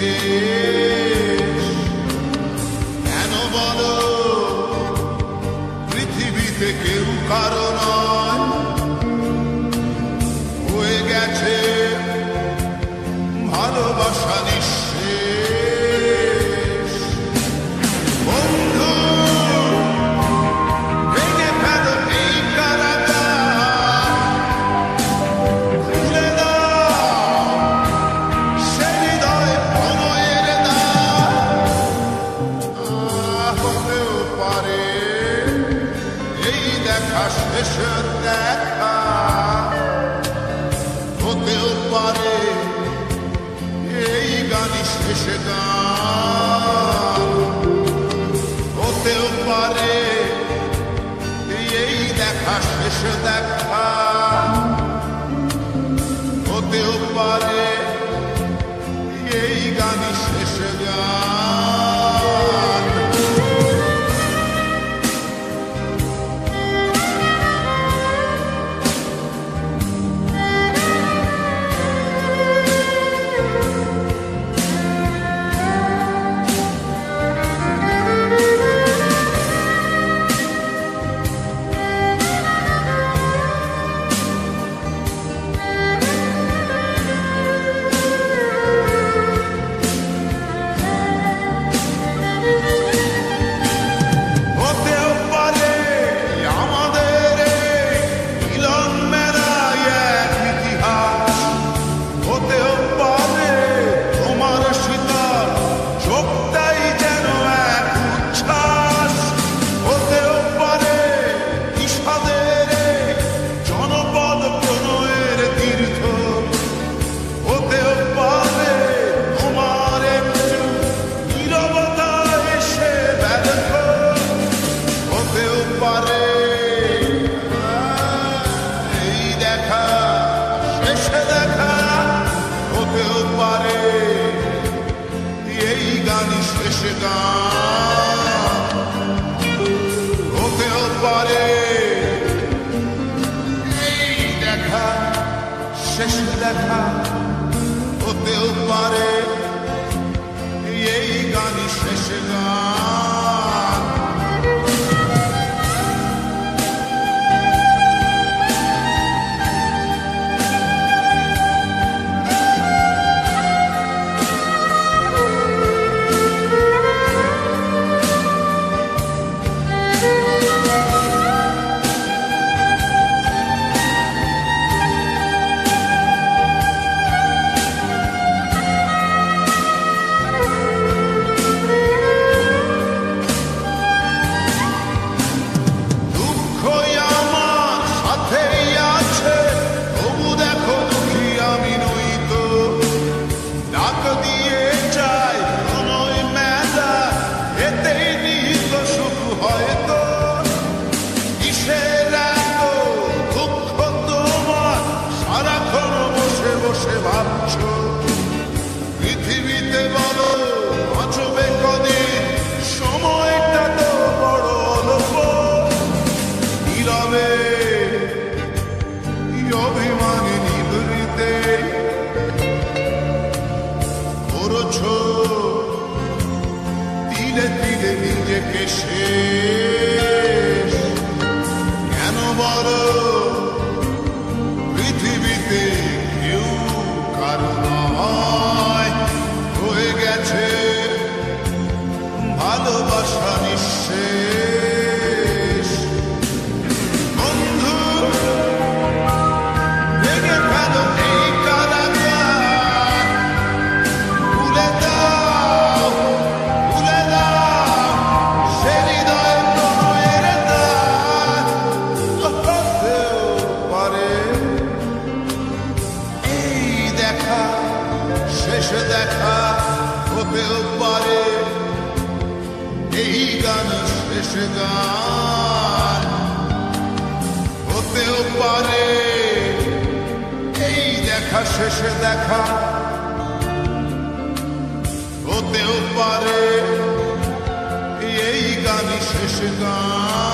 শেষ। কেন বলো পৃথিবীতে কেউ কারো নয়, হয়ে গেছে ভালোবাসা নিঃশেষ। বন্ধু ভেঙে ফেলো এই কারাগার, খুলে দাও সে হৃদয় প্রণয়ের দ্বার। হতেও পারে এই দেখা শেষ দেখা, হতেও পারে এই গানই শেষ গান, হতেও পারে এই দেখা শেষ দেখা, হতেও পারে এই গানই শেষ গান। হতেও পারে এই দেখা শেষ দেখা, হতেও পারে এই গানই শেষ গান। পৃথিবীতে বলো বাঁচবে কদিন, সময়টা তো বড় অল্প। নীরবে অভিমানী নিভৃতে করছ তিলে তিলে নিজেকে শেষ। কেন বলো পৃথিবীতে কেউ কারো নয়, হয়ে গেছে ভালোবাসা নিঃশেষ। বন্ধু ভেঙে ফেলো এই কারাগার, খুলে দাও সে হৃদয় প্রণয়ের দ্বার। হতেও পারে এই দেখা শেষ দেখা, হতেও পারে এই গান শেষ গান, হতেও পারে এই দেখা শেষ দেখা, হতেও পারে এই গান শেষ গান।